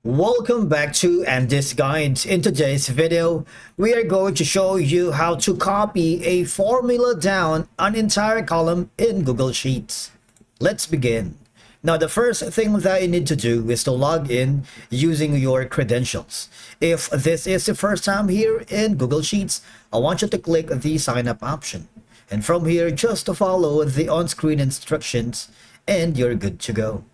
Welcome back to Andy's Guides. In today's video, we are going to show you how to copy a formula down an entire column in Google Sheets. Let's begin. Now, the first thing that you need to do is to log in using your credentials. If this is the first time here in Google Sheets, I want you to click the sign up option. And from here, just to follow the on-screen instructions and you're good to go.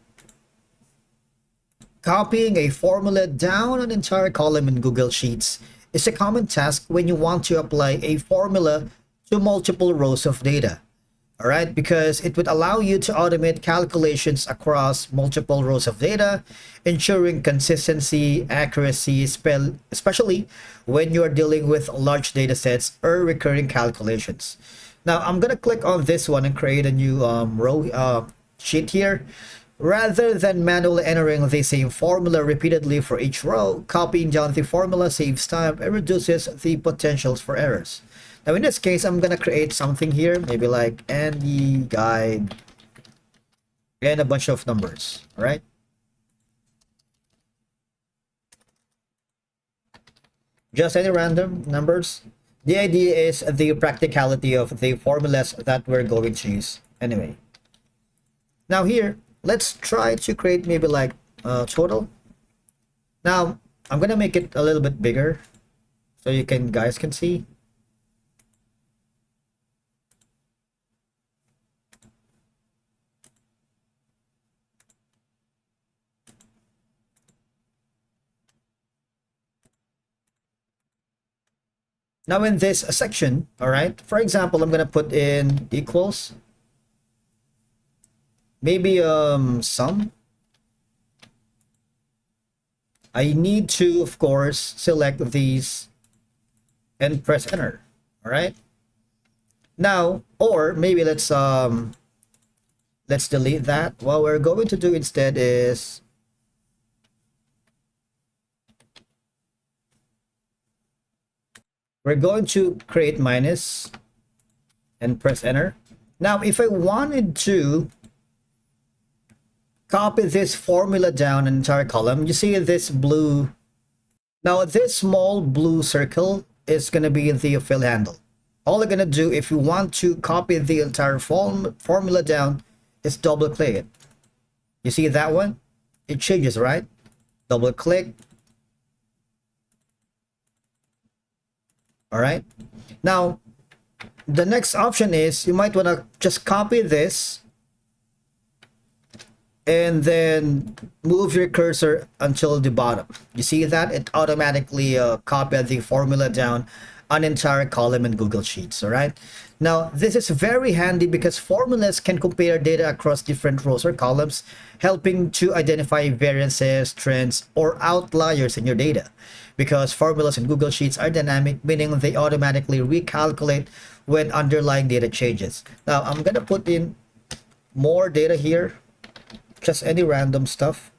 Copying a formula down an entire column in Google Sheets is a common task when you want to apply a formula to multiple rows of data. Alright, because it would allow you to automate calculations across multiple rows of data, ensuring consistency, accuracy, especially when you are dealing with large data sets or recurring calculations. Now, I'm going to click on this one and create a new sheet here. Rather than manually entering the same formula repeatedly for each row, copying down the formula saves time and reduces the potentials for errors. Now in this case, I'm going to create something here, maybe like Andy guide and a bunch of numbers, all right? Just any random numbers. The idea is the practicality of the formulas that we're going to use anyway. Now here, let's try to create maybe like total. Now I'm gonna make it a little bit bigger so you guys can see. Now in this section, all right, for example, I'm gonna put in equals, maybe sum. I need to, of course, select these and press enter. All right. Now, or maybe let's delete that. What we're going to do instead is we're going to create minus and press enter. Now, if I wanted to copy this formula down an entire column, you see this blue. Now this small blue circle is going to be the fill handle. All I'm going to do if you want to copy the entire formula down is double click it. You see that one? It changes, right? Double click. All right. Now the next option is you might want to just copy this and then move your cursor until the bottom. You see that? It automatically copied the formula down an entire column in Google Sheets, all right? Now, this is very handy because formulas can compare data across different rows or columns, helping to identify variances, trends, or outliers in your data. Because formulas in Google Sheets are dynamic, meaning they automatically recalculate when underlying data changes. Now, I'm gonna put in more data here. Just any random stuff.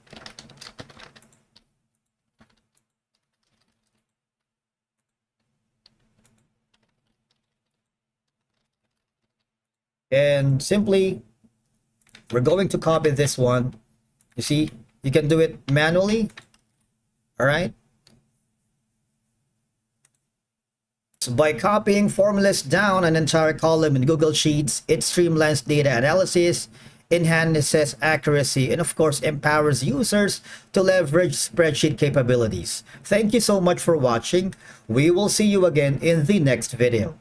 And simply, we're going to copy this one. You see, you can do it manually. All right. So by copying formulas down an entire column in Google Sheets, it streamlines data analysis, enhances accuracy, and of course empowers users to leverage spreadsheet capabilities. Thank you so much for watching. We will see you again in the next video.